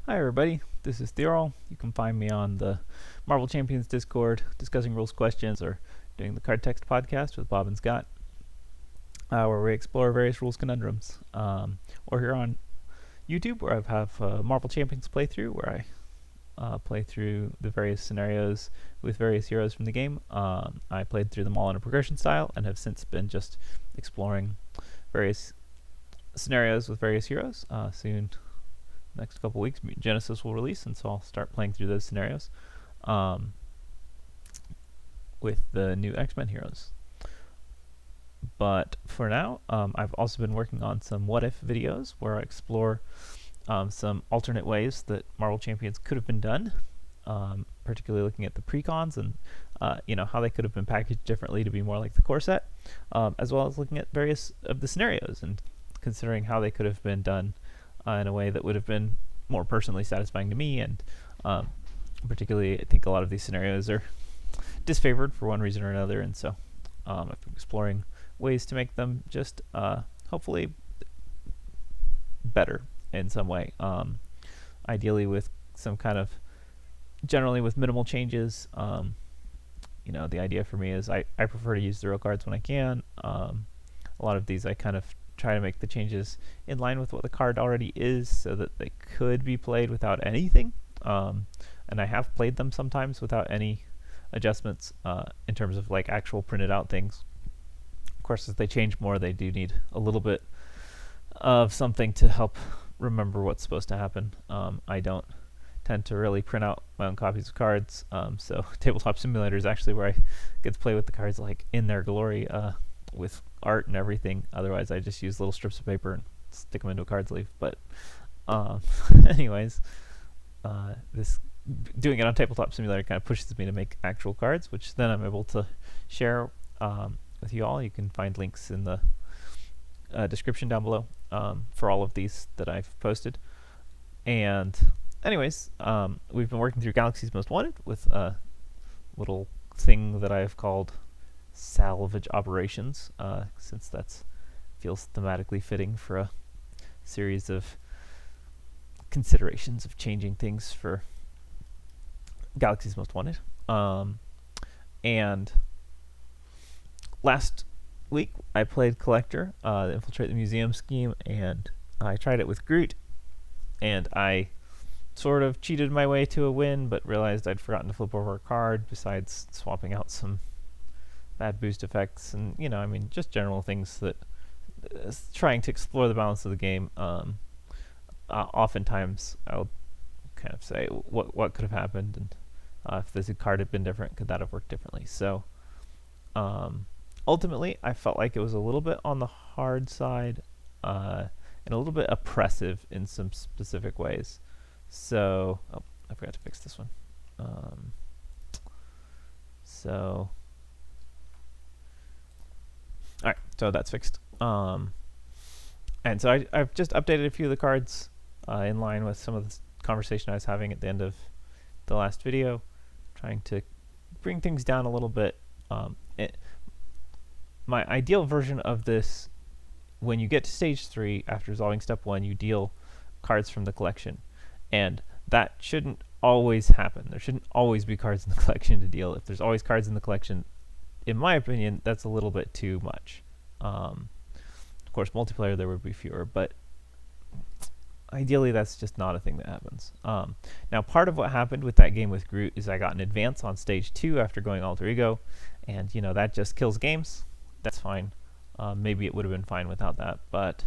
Hi everybody, this is Theorol. You can find me on the Marvel Champions Discord, discussing rules questions, or doing the Card Text podcast with Bob and Scott, where we explore various rules conundrums. Or here on YouTube, where I have Marvel Champions playthrough, where I play through the various scenarios with various heroes from the game. I played through them all in a progression style, and have since been just exploring various scenarios with various heroes. Soon, next couple weeks, Genesis will release, and so I'll start playing through those scenarios with the new X-Men heroes. But for now, I've also been working on some what-if videos where I explore some alternate ways that Marvel Champions could have been done, particularly looking at the pre-cons and how they could have been packaged differently to be more like the core set, as well as looking at various of the scenarios and considering how they could have been done in a way that would have been more personally satisfying to me. And particularly, I think a lot of these scenarios are disfavored for one reason or another, and so I've been exploring ways to make them just hopefully better in some way, ideally with some kind of generally with minimal changes. The idea for me is I prefer to use the real cards when I can. A lot of these I kind of try to make the changes in line with what the card already is, so that they could be played without anything. And I have played them sometimes without any adjustments in terms of like actual printed out things. Of course, as they change more, they do need a little bit of something to help remember what's supposed to happen. I don't tend to really print out my own copies of cards, so Tabletop Simulator is actually where I get to play with the cards like in their glory, with art and everything. Otherwise, I just use little strips of paper and stick them into a card sleeve. But anyways, this doing it on Tabletop Simulator kind of pushes me to make actual cards, which then I'm able to share with you all. You can find links in the description down below for all of these that I've posted. And anyways, we've been working through Galaxy's Most Wanted with a little thing that I've called Salvage Operations, since that feels thematically fitting for a series of considerations of changing things for Galaxy's Most Wanted. And last week I played Collector, the Infiltrate the Museum scheme, and I tried it with Groot, and I sort of cheated my way to a win, but realized I'd forgotten to flip over a card besides swapping out some bad boost effects and just general things that trying to explore the balance of the game. Oftentimes I'll kind of say what could have happened, and if this card had been different, could that have worked differently? So ultimately I felt like it was a little bit on the hard side, and a little bit oppressive in some specific ways. So I forgot to fix this one. Alright, so that's fixed. And so I've just updated a few of the cards in line with some of the conversation I was having at the end of the last video, trying to bring things down a little bit. My ideal version of this, when you get to stage 3, after resolving step 1, you deal cards from the collection. And that shouldn't always happen. There shouldn't always be cards in the collection to deal. If there's always cards in the collection, in my opinion, that's a little bit too much. Of course, multiplayer there would be fewer, but ideally that's just not a thing that happens. Now, part of what happened with that game with Groot is I got an advance on stage 2 after going alter ego, and that just kills games. That's fine. Maybe it would have been fine without that, but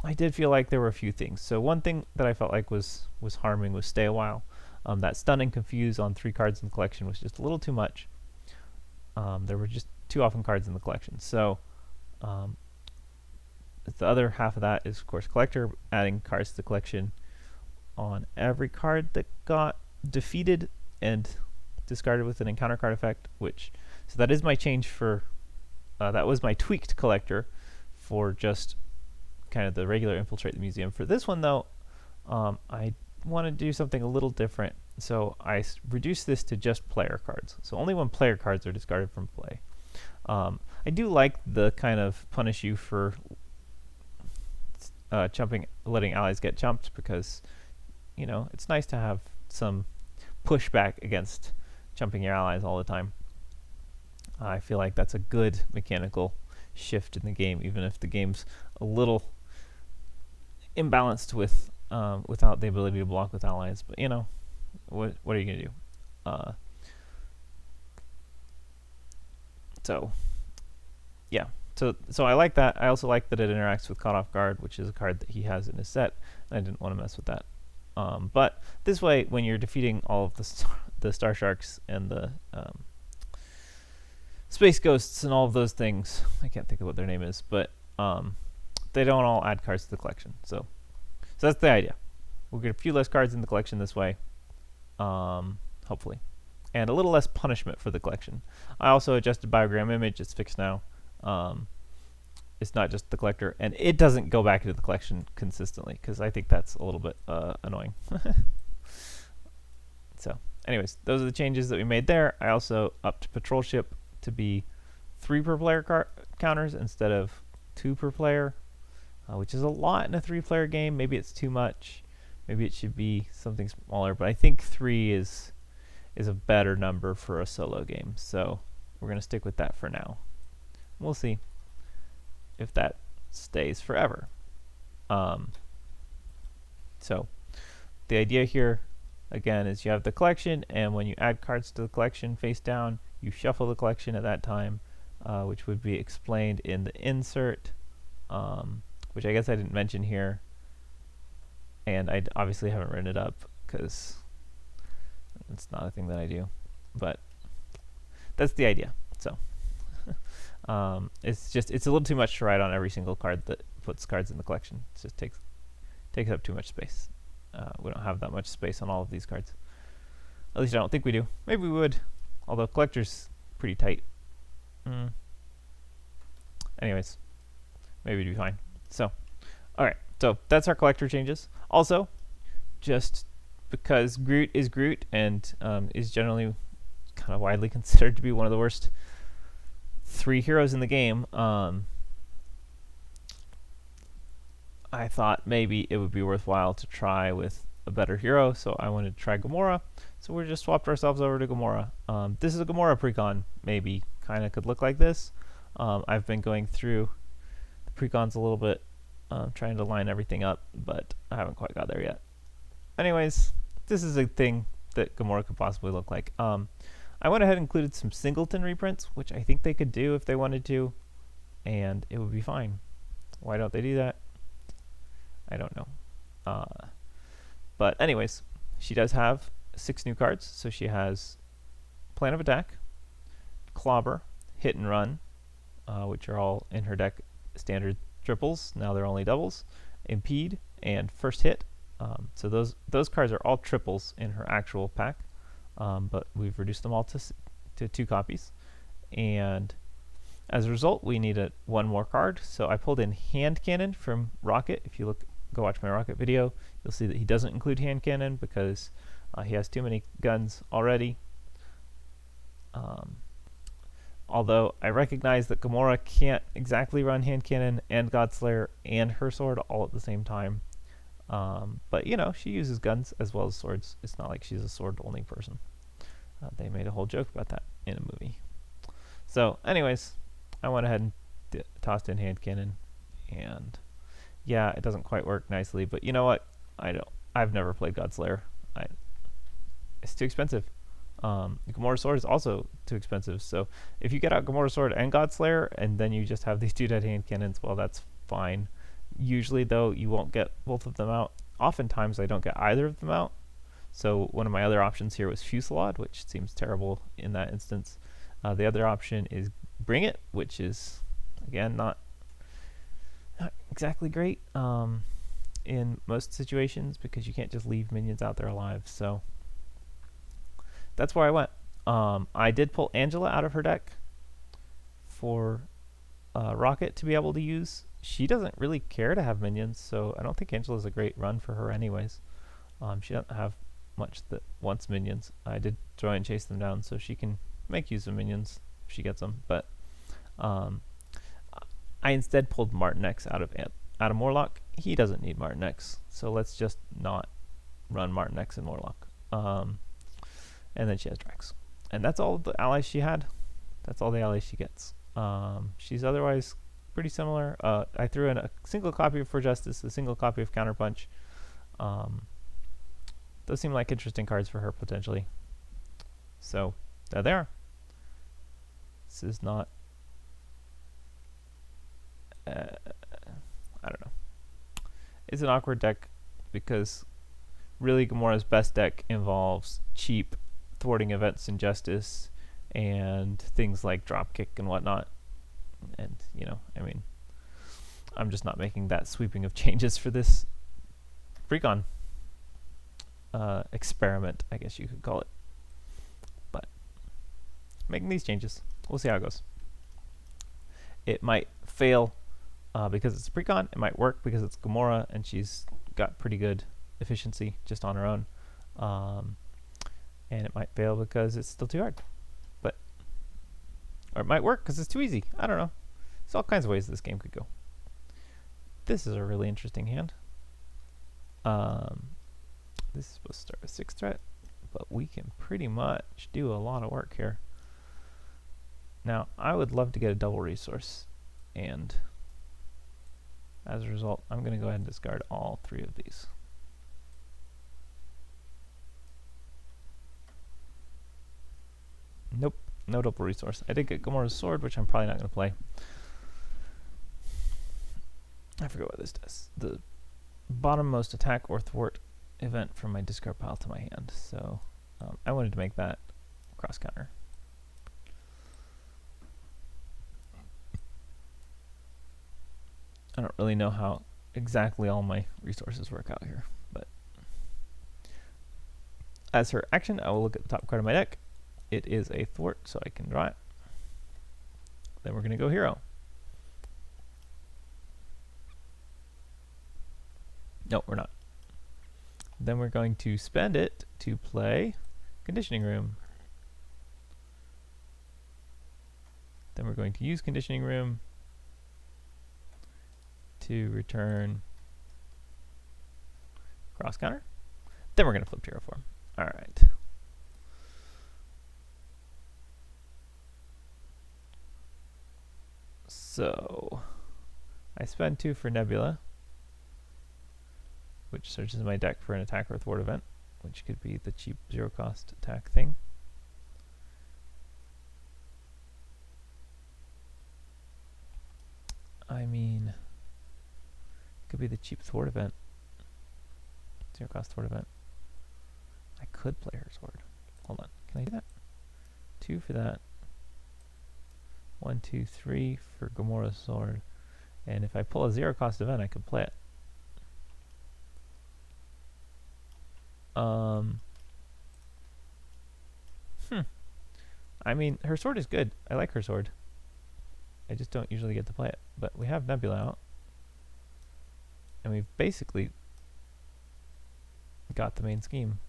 I did feel like there were a few things. So one thing that I felt like was harming was Stay a While. That Stun and Confuse on 3 cards in the collection was just a little too much. There were just too often cards in the collection. So the other half of that is, of course, Collector, adding cards to the collection on every card that got defeated and discarded with an encounter card effect, so that is my change for, that was my tweaked Collector for just kind of the regular Infiltrate the Museum. For this one, though, I want to do something a little different, so I reduced this to just player cards. So only when player cards are discarded from play. I do like the kind of punish you for letting allies get jumped, because you know, it's nice to have some pushback against jumping your allies all the time. I feel like that's a good mechanical shift in the game, even if the game's a little imbalanced with without the ability to block with allies. But you know, what are you gonna do? So yeah, so I like that. I also like that it interacts with Caught Off Guard, which is a card that he has in his set, and I didn't want to mess with that. But this way, when you're defeating all of the Star Sharks and the Space Ghosts and all of those things, I can't think of what their name is, but they don't all add cards to the collection. So that's the idea. We'll get a few less cards in the collection this way, hopefully, and a little less punishment for the collection. I also adjusted Biogram Image. It's fixed now. It's not just the collector, and it doesn't go back into the collection consistently, because I think that's a little bit annoying. So anyways, those are the changes that we made there. I also upped Patrol Ship to be 3 per player counters instead of 2 per player, which is a lot in a 3-player game. Maybe it's too much. Maybe it should be something smaller, but I think 3 is a better number for a solo game. So we're going to stick with that for now. We'll see if that stays forever. So the idea here, again, is you have the collection, and when you add cards to the collection face down, you shuffle the collection at that time, which would be explained in the insert, which I guess I didn't mention here, and I obviously haven't written it up because it's not a thing that I do, but that's the idea. So it's a little too much to write on every single card that puts cards in the collection. It just takes up too much space. We don't have that much space on all of these cards. At least I don't think we do. Maybe we would, although collector's pretty tight. Anyways, maybe it'd be fine. So, alright, so that's our collector changes. Also, just because Groot is Groot and is generally kind of widely considered to be one of the worst 3 heroes in the game, I thought maybe it would be worthwhile to try with a better hero, so I wanted to try Gomora. So we just swapped ourselves over to Gomora. This is a Gamora Pre-con, maybe kind of could look like this. I've been going through the Pre-cons a little bit, trying to line everything up, but I haven't quite got there yet. Anyways, this is a thing that Gomora could possibly look like. I went ahead and included some singleton reprints, which I think they could do if they wanted to, and it would be fine. Why don't they do that? I don't know. But anyways, she does have 6 new cards. So she has Plan of Attack, Clobber, Hit and Run, which are all in her deck standard triples. Now they're only doubles. Impede and First Hit. So those cards are all triples in her actual pack, but we've reduced them all to 2 copies. And as a result, we need one more card. So I pulled in Hand Cannon from Rocket. If you go watch my Rocket video, you'll see that he doesn't include Hand Cannon because he has too many guns already. Although I recognize that Gomora can't exactly run Hand Cannon and Godslayer and her sword all at the same time. But you know, she uses guns as well as swords. It's not like she's a sword-only person. They made a whole joke about that in a movie. So anyways, I went ahead and tossed in Hand Cannon, and yeah, it doesn't quite work nicely, but you know what? I've never played Godslayer. It's too expensive. Gomora Sword is also too expensive, so if you get out Gomora Sword and Godslayer, and then you just have these 2 dead Hand Cannons, well, that's fine. Usually, though, you won't get both of them out. Oftentimes, I don't get either of them out. So one of my other options here was Fusillade, which seems terrible in that instance. The other option is Bring It, which is, again, not exactly great in most situations because you can't just leave minions out there alive. So that's where I went. I did pull Angela out of her deck for Rocket to be able to use. She doesn't really care to have minions, so I don't think Angela's a great run for her anyways. She doesn't have much that wants minions. I did try and chase them down so she can make use of minions if she gets them, but I instead pulled Martin X out of Morlock. He doesn't need Martin X, so let's just not run Martin X and Morlock. And then she has Drax. And that's all the allies she had. That's all the allies she gets. She's otherwise pretty similar. I threw in a single copy of For Justice, a single copy of Counterpunch. Those seem like interesting cards for her potentially. So they're there. This is not... I don't know. It's an awkward deck because really Gamora's best deck involves cheap thwarting events in Justice and things like Dropkick and whatnot. And, you know, I mean, I'm just not making that sweeping of changes for this Pre-con experiment, I guess you could call it. But making these changes, we'll see how it goes. It might fail because it's a Pre-con. It might work because it's Gomora and she's got pretty good efficiency just on her own. And it might fail because it's still too hard. Or it might work because it's too easy. I don't know. There's all kinds of ways this game could go. This is a really interesting hand. This is supposed to start with 6 threat, but we can pretty much do a lot of work here. Now, I would love to get a double resource, and as a result, I'm going to go ahead and discard all 3 of these. Nope, no double resource. I did get Gomora's Sword, which I'm probably not going to play. I forget what this does. The bottommost attack or thwart event from my discard pile to my hand. So I wanted to make that cross counter. I don't really know how exactly all my resources work out here, but as her action, I will look at the top card of my deck. It is a thwart, so I can draw it. Then we're going to go hero. No, we're not. Then we're going to spend it to play Conditioning Room. Then we're going to use Conditioning Room to return cross counter. Then we're going to flip to hero form. All right. So I spend 2 for Nebula, which searches my deck for an attack or thwart event, which could be the cheap 0-cost attack thing. I mean, it could be the cheap thwart event, 0-cost thwart event. I could play her sword. Hold on, can I do that? 2 for that. 1, 2, 3 for Gamora's Sword. And if I pull a 0-cost event, I could play it. I mean, her sword is good. I like her sword. I just don't usually get to play it. But we have Nebula out. And we've basically got the main scheme.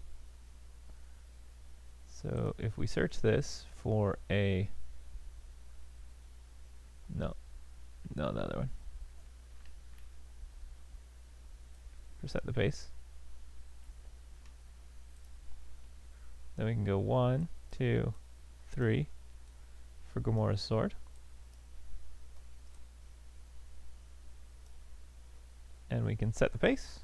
So if we search this for a... No, the other one. Reset the pace. Then we can go 1, 2, 3 for Gamora's Sword. And we can set the pace,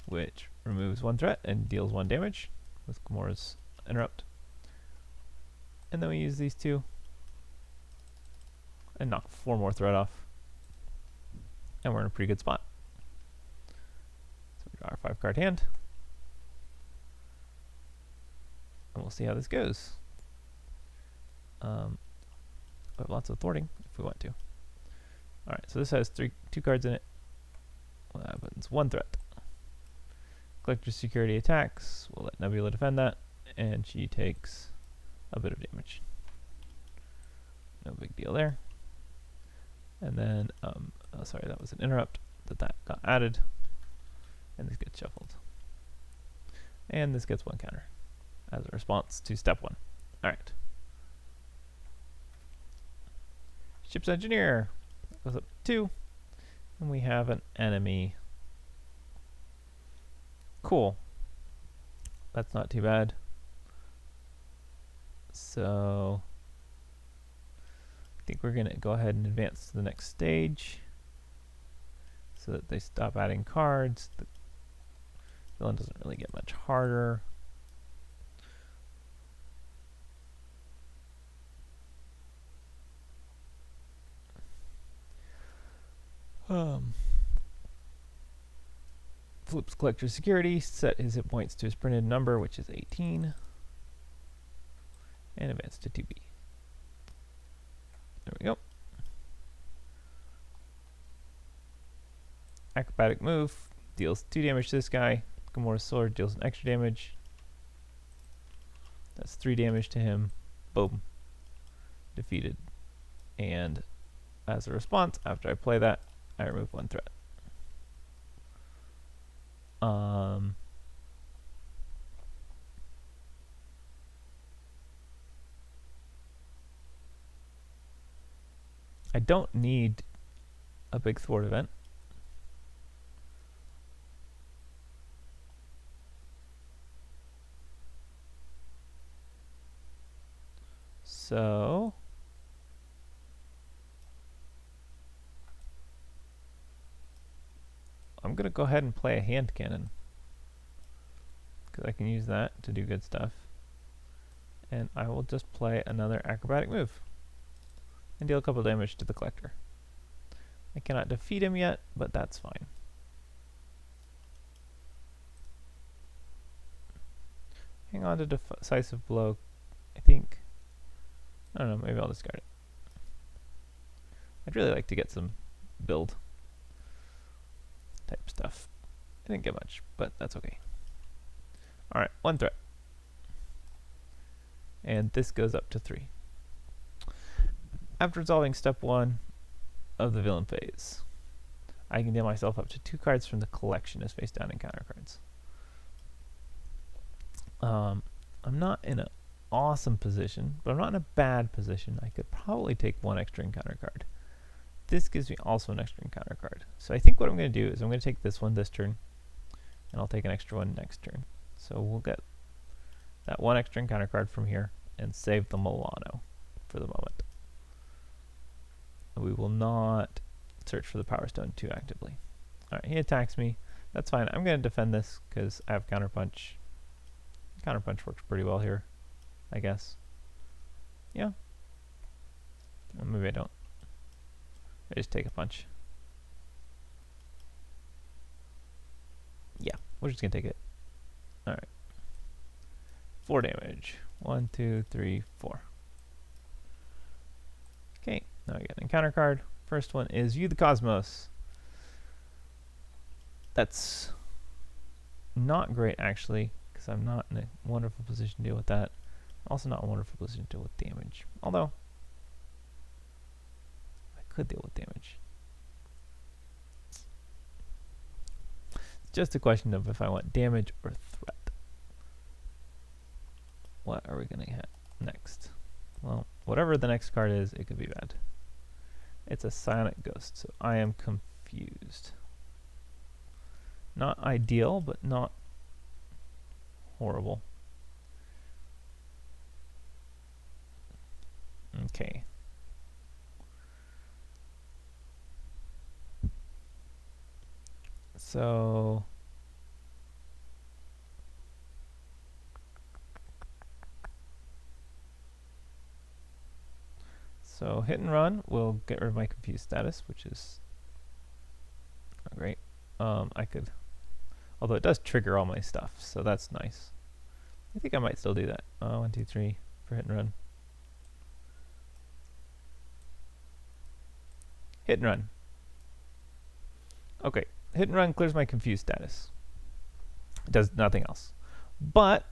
which removes 1 threat and deals 1 damage with Gamora's Interrupt. And then we use these 2 and knock 4 more threat off. And we're in a pretty good spot. So we draw our 5-card hand. And we'll see how this goes. We have lots of thwarting if we want to. Alright, so this has 2 cards in it. What happens? 1 threat. Collector's Security attacks. We'll let Nebula defend that. And she takes a bit of damage. No big deal there. And then, oh sorry, that was an interrupt that got added. And this gets shuffled. And this gets 1 counter as a response to step 1. Alright. Ship's Engineer goes up to 2. And we have an enemy Cool. That's not too bad. So I think we're going to go ahead and advance to the next stage so that they stop adding cards. The villain doesn't really get much harder. Flips collector security, set his hit points to his printed number, which is 18, and advance to 2B. There we go. Acrobatic move, deals 2 damage to this guy. Gamora's sword deals an extra damage. That's 3 damage to him. Boom. Defeated. And as a response, after I play that, I remove 1 threat. I don't need a big thwart event. So I'm going to go ahead and play a hand cannon, because I can use that to do good stuff. And I will just play another acrobatic move and deal a couple damage to the collector. I cannot defeat him yet, but that's fine. Hang on to decisive blow, I think. I don't know, maybe I'll discard it. I'd really like to get some build type stuff. I didn't get much, but that's okay. Alright, 1 threat. And this goes up to 3. After resolving step 1 of the villain phase, I can deal myself up to 2 cards from the collection as face down encounter cards. I'm not in an awesome position, but I'm not in a bad position. I could probably take 1 extra encounter card. This gives me also an extra encounter card. So I think what I'm going to do is I'm going to take this one this turn, and I'll take an extra one next turn. So we'll get that 1 extra encounter card from here and save the Milano for the moment. We will not search for the Power Stone too actively. Alright, he attacks me. That's fine. I'm going to defend this because I have Counterpunch. Counterpunch works pretty well here, I guess. Yeah. Well, maybe I don't. I just take a punch. Yeah, we're just going to take it. Alright. 4 damage. 1, 2, 3, 4. Okay, now I get an encounter card. First one is View the Cosmos. That's not great, actually, because I'm not in a wonderful position to deal with that. Also not in a wonderful position to deal with damage. Although, I could deal with damage. It's just a question of if I want damage or threat. What are we going to hit next? Well, whatever the next card is, it could be bad. It's a Psionic Ghost, so I am confused. Not ideal, but not horrible. Okay. So hit and run will get rid of my confused status, which is not great. I could, although it does trigger all my stuff, so that's nice. I think I might still do that. 1, 2, 3 for hit and run. Hit and run. Okay, hit and run clears my confused status. It does nothing else. But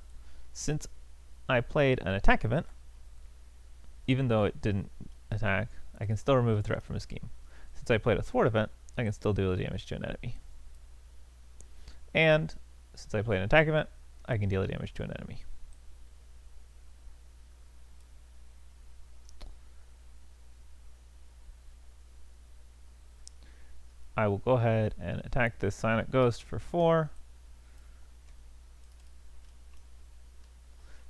since I played an attack event, even though it didn't attack, I can still remove a threat from a scheme. Since I played a thwart event, I can still deal the damage to an enemy. And since I played an attack event, I can deal the damage to an enemy. I will go ahead and attack this Psionic Ghost for 4.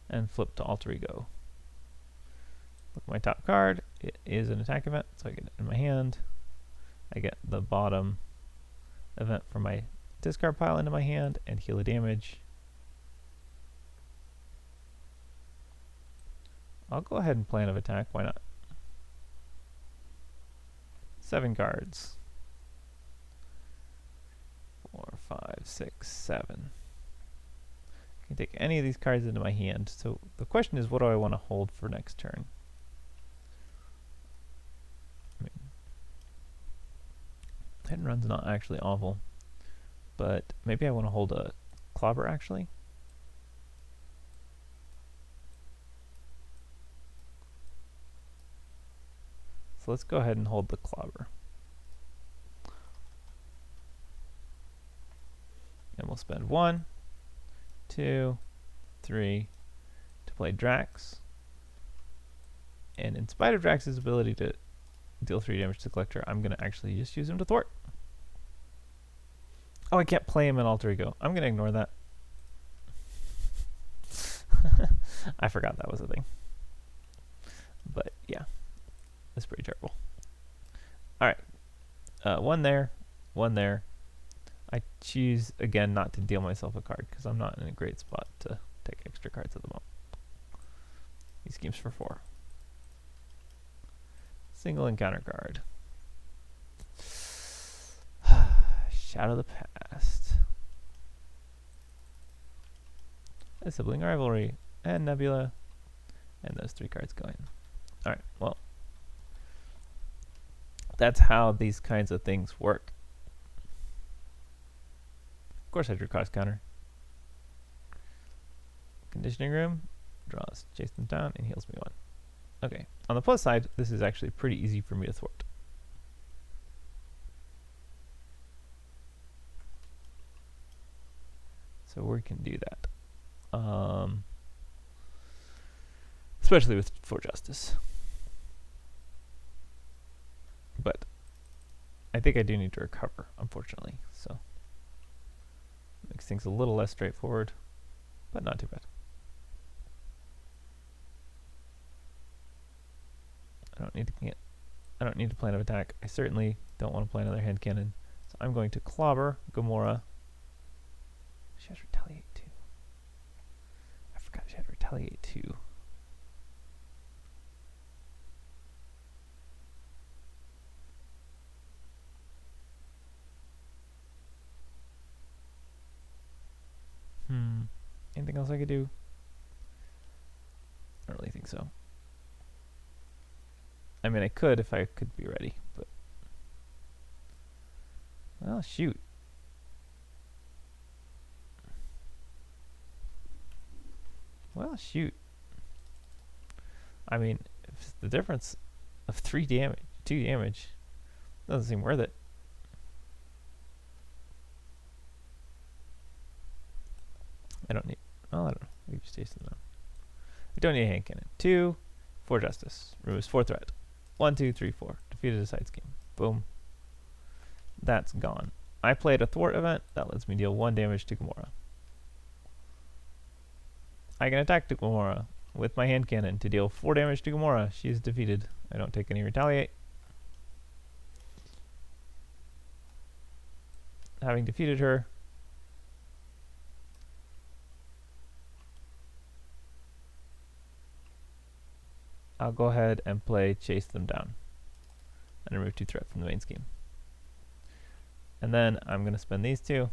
and flip to Alter Ego. Look at my top card. It is an attack event, so I get it in my hand. I get the bottom event from my discard pile into my hand and heal a damage. I'll go ahead and plan of attack. Why not? 7 cards. 4, 5, 6, 7. I can take any of these cards into my hand. So the question is, what do I want to hold for next turn? I mean, hit and run's not actually awful, but maybe I want to hold a clobber actually. So let's go ahead and hold the clobber. And we'll spend 1, 2, 3 to play Drax. And in spite of Drax's ability to deal 3 damage to the collector, I'm going to actually just use him to thwart. Oh, I can't play him in Alter Ego. I'm going to ignore that. I forgot that was a thing. But yeah, that's pretty terrible. Alright, 1 there, 1 there. I choose, again, not to deal myself a card, because I'm not in a great spot to take extra cards at the moment. He schemes for 4. Single encounter card. Shadow the Past. A Sibling Rivalry. And Nebula. And those 3 cards go in. Alright, well. That's how these kinds of things work. Of course I drew cross counter. Conditioning Room. Draws, chase them down, and heals me 1. Okay, on the plus side, this is actually pretty easy for me to thwart. So we can do that. Especially with For Justice. But I think I do need to recover, unfortunately. So makes things a little less straightforward, but not too bad. I don't need to plan of attack. I certainly don't want to play another hand cannon. So I'm going to clobber Gomora. She has retaliate too. I forgot she had retaliate too. Anything else I could do? I don't really think so. I mean, I could if I could be ready, but... Well, shoot. Well, shoot. I mean, if the difference of 2 damage, doesn't seem worth it. I don't need... Well, I don't know. We just tasted them. I don't need a hand cannon. 2, For Justice. Removes 4 threat. 1, 2, 3, 4. Defeated a side scheme. Boom. That's gone. I played a thwart event. That lets me deal 1 damage to Gomora. I can attack to Gomora with my hand cannon to deal 4 damage to Gomora. She is defeated. I don't take any retaliate. Having defeated her, I'll go ahead and play Chase Them Down and remove 2 threat from the main scheme. And then I'm going to spend these 2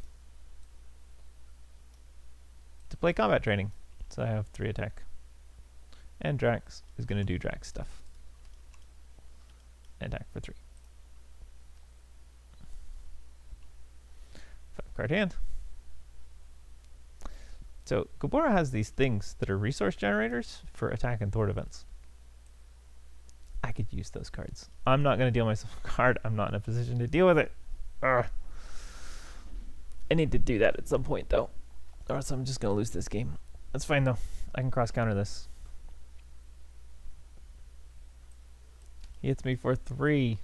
to play combat training. So I have 3 attack. And Drax is going to do Drax stuff. And attack for 3. 5 card hand. So Gomora has these things that are resource generators for attack and thwart events. I could use those cards. I'm not going to deal myself a card. I'm not in a position to deal with it. Ugh. I need to do that at some point, though. Or else I'm just going to lose this game. That's fine, though. I can cross-counter this. He hits me for 3.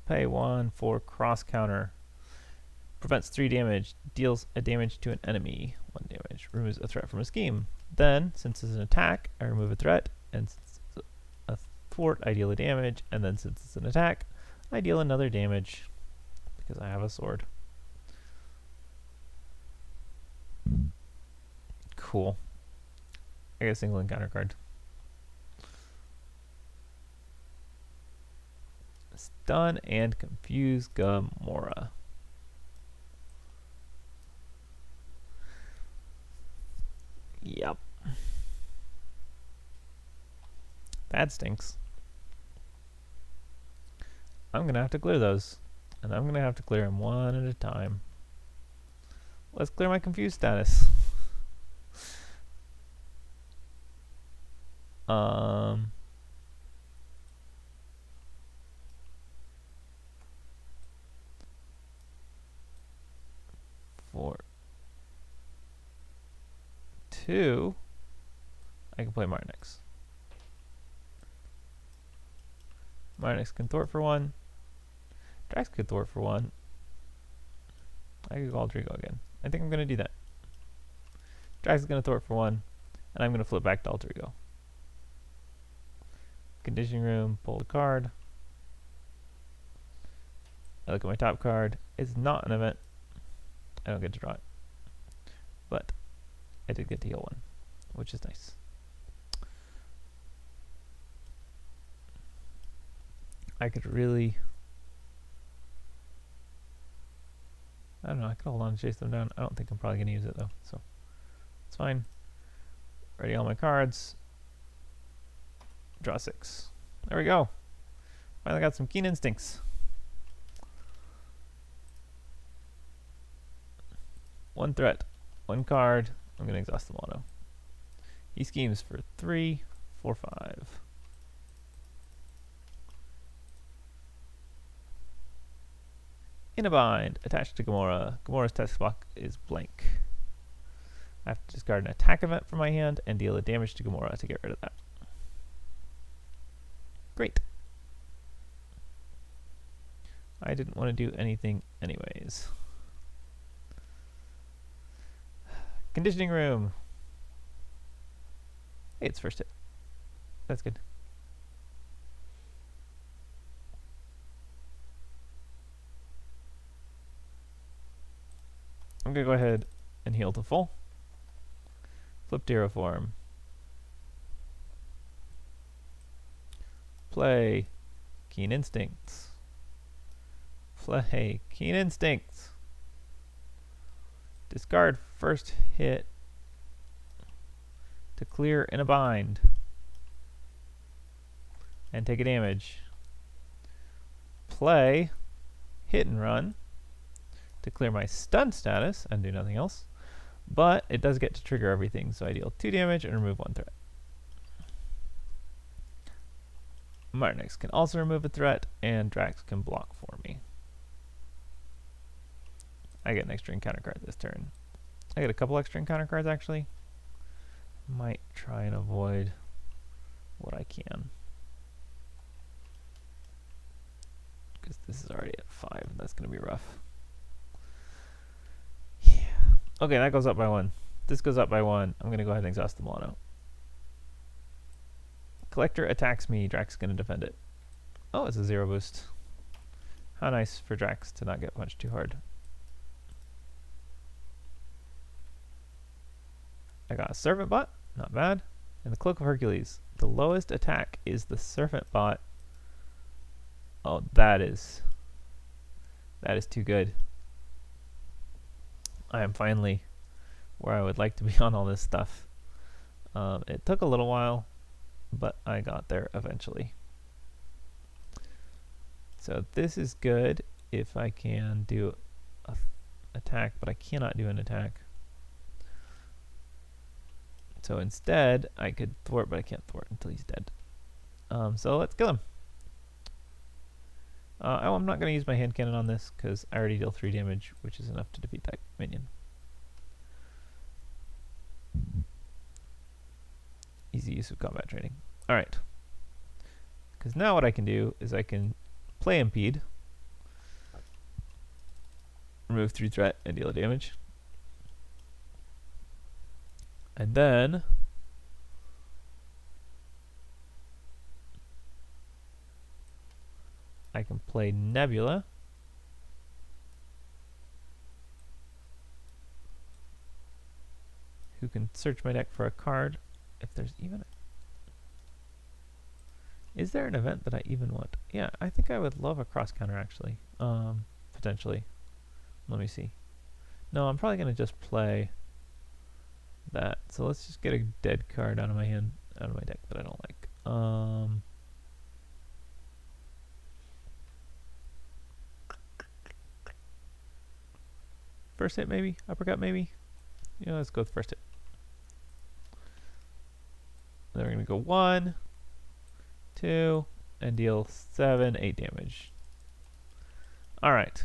Pay 1 for cross-counter. prevents 3 damage, deals a damage to an enemy, 1 damage, removes a threat from a scheme. Then, since it's an attack, I remove a threat, and since it's a thwart, I deal a damage, and then since it's an attack, I deal another damage because I have a sword. Cool. I get a single encounter card. Stun and confuse Gomora. Yep. That stinks. I'm going to have to clear those. And I'm going to have to clear them one at a time. Let's clear my confused status. For 2, I can play Marnix. Marnix can thwart for 1. Drax could thwart for 1. I could go Alter Ego again. I think I'm going to do that. Drax is going to thwart for 1, and I'm going to flip back to Alter Ego. Conditioning room, pull the card. I look at my top card. It's not an event. I don't get to draw it. But I did get to heal 1, which is nice. I could really... I don't know, I could hold on and chase them down. I don't think I'm probably going to use it though, so it's fine. Ready all my cards. Draw 6. There we go. Finally got some keen instincts. 1 threat, 1 card. I'm going to exhaust them auto. He schemes for 3, 4, 5. In a bind, attached to Gomora. Gomora's text box is blank. I have to discard an attack event from my hand and deal a damage to Gomora to get rid of that. Great. I didn't want to do anything anyways. Conditioning room. Hey, it's first hit. That's good. I'm going to go ahead and heal to full. Flip to hero form. Play Keen Instincts. Play Keen Instincts. Discard first hit to clear in a bind. And take a damage. Play Hit and Run to clear my stun status and do nothing else. But it does get to trigger everything, so I deal 2 damage and remove 1 threat. Marnix can also remove a threat, and Drax can block for me. I get an extra encounter card this turn. I get a couple extra encounter cards actually. Might try and avoid what I can. Because this is already at 5, and that's going to be rough. Yeah. Okay, that goes up by 1. This goes up by 1. I'm going to go ahead and exhaust the mono. Collector attacks me. Drax is going to defend it. Oh, it's a 0 boost. How nice for Drax to not get punched too hard. I got a Servant Bot. Not bad. And the Cloak of Hercules. The lowest attack is the Servant Bot. Oh, that is too good. I am finally where I would like to be on all this stuff. It took a little while, but I got there eventually. So this is good if I can do an attack, but I cannot do an attack. So instead, I could thwart, but I can't thwart until he's dead. So let's kill him. I'm not going to use my hand cannon on this because I already deal 3 damage, which is enough to defeat that minion. Easy use of combat training. Alright. Because now what I can do is I can play Impede, remove 3 threat, and deal damage. And then I can play Nebula, who can search my deck for a card, if there's even a... Is there an event that I even want? Yeah, I think I would love a cross counter, actually. Potentially. Let me see. No, I'm probably going to just play that. So let's just get a dead card out of my hand, out of my deck that I don't like. First hit, maybe? Uppercut, maybe? Yeah, let's go with first hit. Then we're going to go 1, 2, and deal 7, 8 damage. Alright.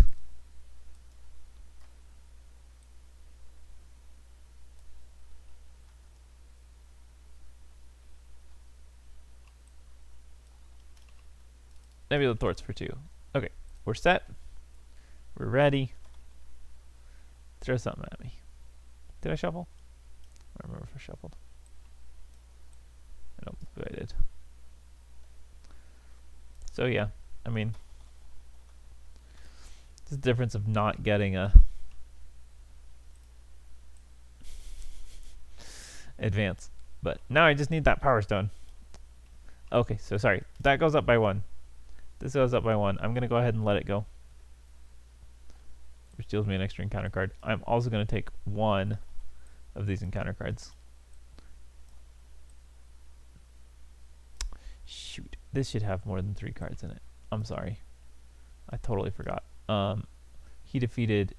Nebula Thwarts for 2. Okay, we're set. We're ready. Throw something at me. Did I shuffle? I don't remember if I shuffled. I don't believe I did. So yeah, I mean, it's the difference of not getting a advance. But now I just need that Power Stone. Okay, so sorry. That goes up by 1. This goes up by 1. I'm going to go ahead and let it go, which deals me an extra encounter card. I'm also going to take 1 of these encounter cards. Shoot, this should have more than 3 cards in it. I'm sorry. I totally forgot. He defeated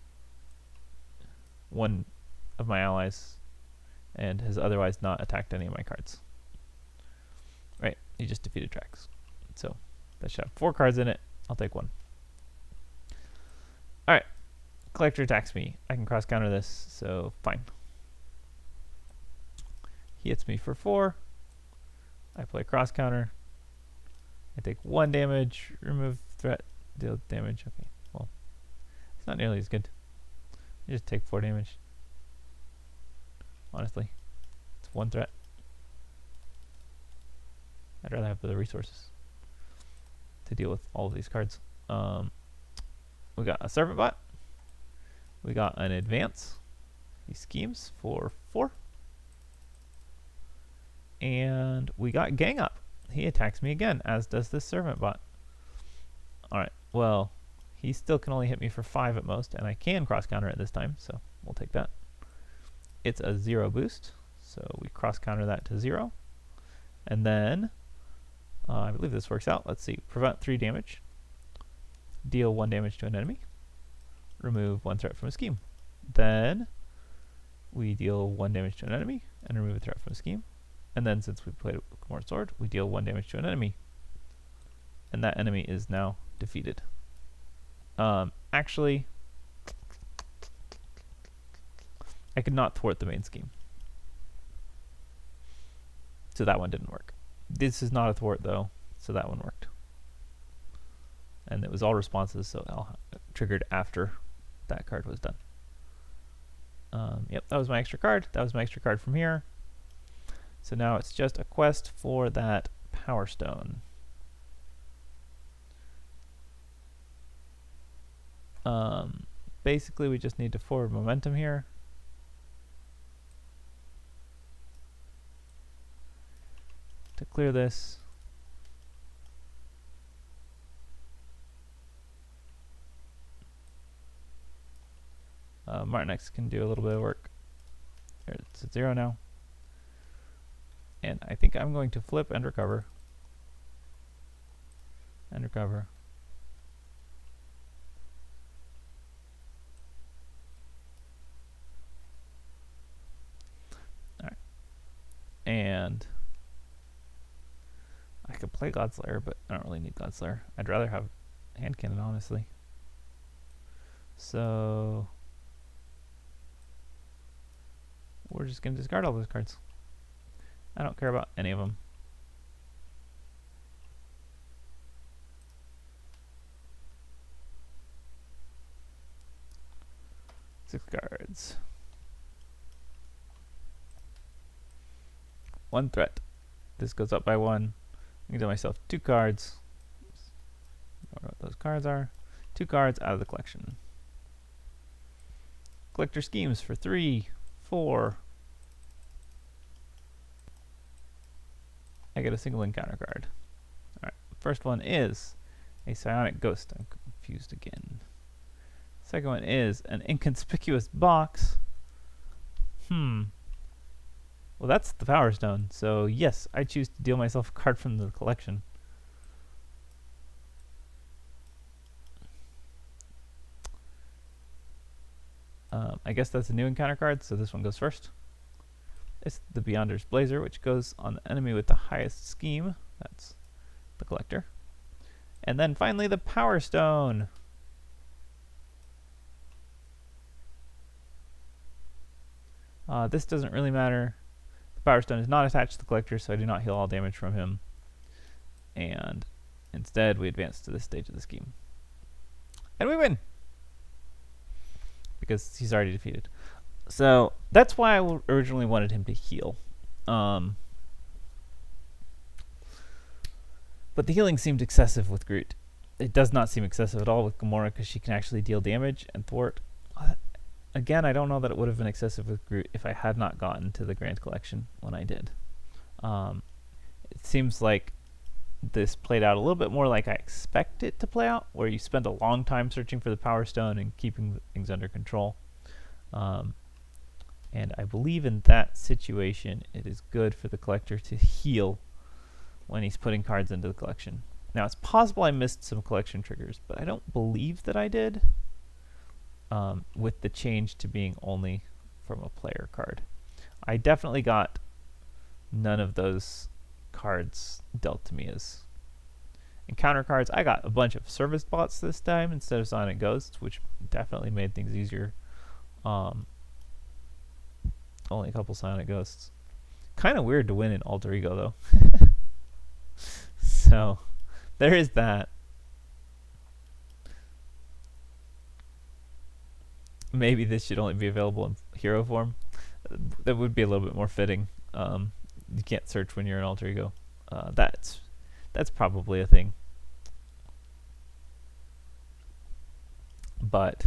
1 of my allies and has otherwise not attacked any of my cards. Right, he just defeated Trax. So that should have 4 cards in it. I'll take 1. Alright, Collector attacks me. I can cross counter this, so fine. He hits me for 4. I play cross counter. I take 1 damage, remove threat, deal damage. Okay, well, it's not nearly as good. I just take 4 damage. Honestly, it's 1 threat. I'd rather have the resources to deal with all of these cards. We got a Servant Bot. We got an Advance. He schemes for 4. And we got Gang Up. He attacks me again, as does this Servant Bot. Alright, well, he still can only hit me for 5 at most, and I can cross counter it this time, so we'll take that. It's a 0 boost, so we cross counter that to 0. And then, I believe this works out. Let's see, prevent 3 damage, deal 1 damage to an enemy, remove 1 threat from a scheme. Then, we deal 1 damage to an enemy, and remove a threat from a scheme. And then, since we played Gomora Sword, we deal 1 damage to an enemy. And that enemy is now defeated. Actually, I could not thwart the main scheme. So that one didn't work. This is not a thwart, though, so that one worked. And it was all responses, so it triggered after that card was done. Yep, that was my extra card. That was my extra card from here. So now it's just a quest for that Power Stone. Basically, we just need to forward momentum here. To clear this. Martinex can do a little bit of work. There, it's at 0 now. And I think I'm going to flip and recover. And recover. Alright. And I could play Godslayer, but I don't really need Godslayer. I'd rather have Hand Cannon, honestly. So we're just going to discard all those cards. I don't care about any of them. 6 cards. 1 threat. This goes up by 1. I can do myself 2 cards. I don't know what those cards are. 2 cards out of the collection. Collector Schemes for 3, 4. I get a single encounter card. Alright, first one is a Psionic Ghost. I'm confused again. Second one is an Inconspicuous Box. Well, that's the Power Stone, so yes, I choose to deal myself a card from the collection. I guess that's a new encounter card, so this one goes first. It's the Beyonder's Blazer, which goes on the enemy with the highest scheme. That's the collector. And then finally the Power Stone. This doesn't really matter. The Power Stone is not attached to the collector, so I do not heal all damage from him. And instead, we advance to this stage of the scheme. And we win! Because he's already defeated. So that's why I originally wanted him to heal. But the healing seemed excessive with Groot. It does not seem excessive at all with Gomora because she can actually deal damage and thwart. Again, I don't know that it would have been excessive with Groot if I had not gotten to the Grand Collection when I did. It seems like this played out a little bit more like I expect it to play out, where you spend a long time searching for the Power Stone and keeping things under control. And I believe in that situation, it is good for the collector to heal when he's putting cards into the collection. Now, it's possible I missed some collection triggers, but I don't believe that I did, with the change to being only from a player card. I definitely got none of those cards dealt to me as encounter cards. I got a bunch of service bots this time instead of Psionic Ghosts, which definitely made things easier. Only a couple Psionic Ghosts. Kind of weird to win in Alter Ego, though. So, there is that. Maybe this should only be available in hero form. That would be a little bit more fitting. You can't search when you're in Alter Ego. That's probably a thing. But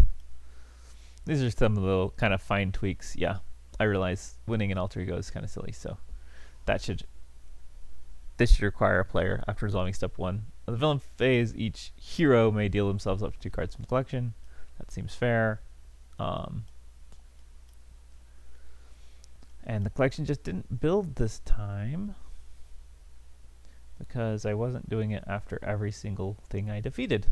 these are some of the little kind of fine tweaks. Yeah, I realize winning in Alter Ego is kind of silly, so this should require a player after resolving step 1. In the villain phase, each hero may deal themselves up to 2 cards from the collection. That seems fair. And the collection just didn't build this time because I wasn't doing it after every single thing I defeated.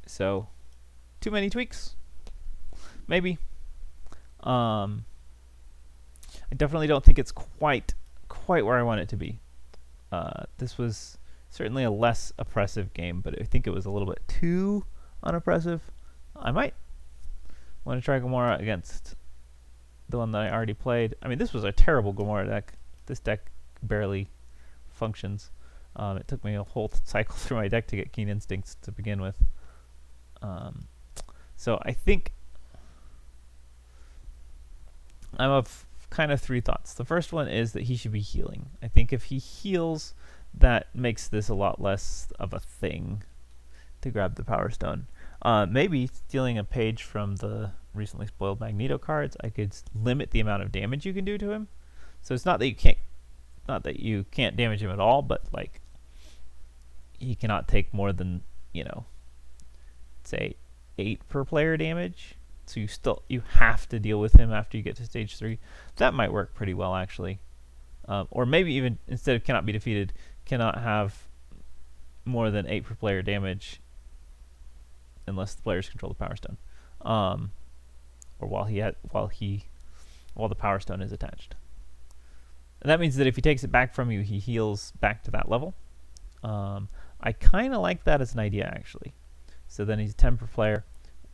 So, too many tweaks? Maybe. I definitely don't think it's quite where I want it to be. This was certainly a less oppressive game, but I think it was a little bit too unoppressive. I might want to try Gomora against the one that I already played. I mean, this was a terrible Gomora deck. This deck barely functions. It took me a whole cycle through my deck to get Keen Instincts to begin with. So I think I'm of kind of 3 thoughts. The first one is that he should be healing. I think if he heals, that makes this a lot less of a thing to grab the Power Stone. Maybe stealing a page from the recently spoiled Magneto cards, I could limit the amount of damage you can do to him. So it's not that you can't damage him at all, but like he cannot take more than, say 8 per player damage. So you have to deal with him after you get to stage 3. That might work pretty well, actually. Or maybe even instead of cannot be defeated, cannot have more than 8 per player damage unless the players control the Power Stone, or while the Power Stone is attached. And that means that if he takes it back from you, he heals back to that level. I kind of like that as an idea, actually. So then he's 10 per player.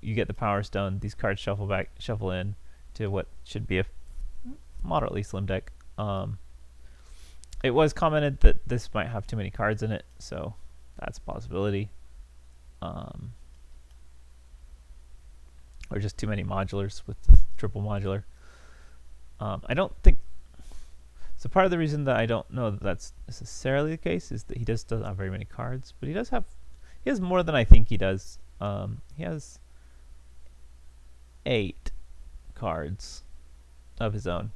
You get the Power Stone. These cards shuffle in to what should be a moderately slim deck. It was commented that this might have too many cards in it, so That's a possibility. Or just too many modulars with the triple modular. I don't think. So part of the reason that I don't know that that's necessarily the case is that he just doesn't have very many cards, but he does have. He has more than I think he does. He has 8 cards of his own.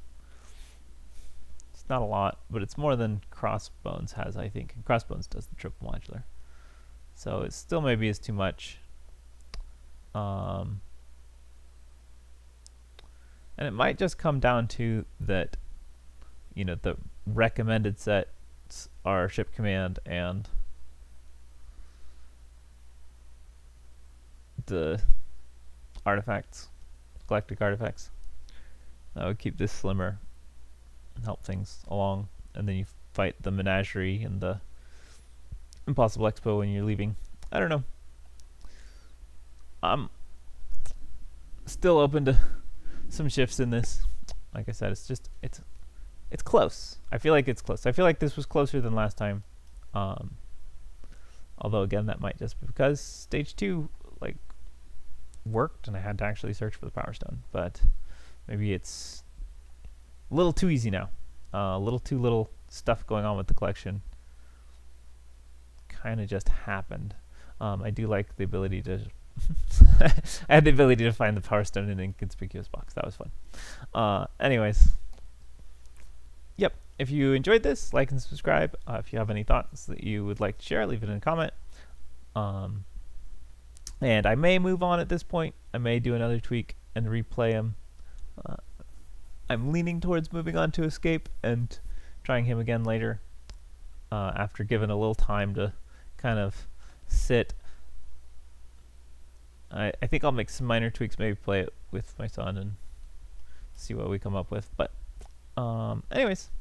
It's not a lot, but it's more than Crossbones has, I think. And Crossbones does the triple modular. So it still maybe is too much. And it might just come down to that, you know, the recommended sets are Ship Command and the artifacts, galactic artifacts. That would keep this slimmer and help things along. And then you fight the Menagerie and the Impossible Expo when you're leaving. I don't know. I'm still open to some shifts in this. Like I said, it's close. I feel like it's close. I feel like this was closer than last time. Although again, that might just be because stage 2 like worked and I had to actually search for the Power Stone. But maybe it's a little too easy now. A little too little stuff going on with the collection. Kind of just happened. I do like the ability to I had the ability to find the Power Stone in an inconspicuous box. That was fun. Anyways, yep. If you enjoyed this, like and subscribe. If you have any thoughts that you would like to share, leave it in a comment. And I may move on at this point. I may do another tweak and replay him. I'm leaning towards moving on to Escape and trying him again later, after giving a little time to kind of sit. I think I'll make some minor tweaks, maybe play it with my son and see what we come up with. But anyways,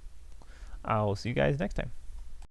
I'll see you guys next time.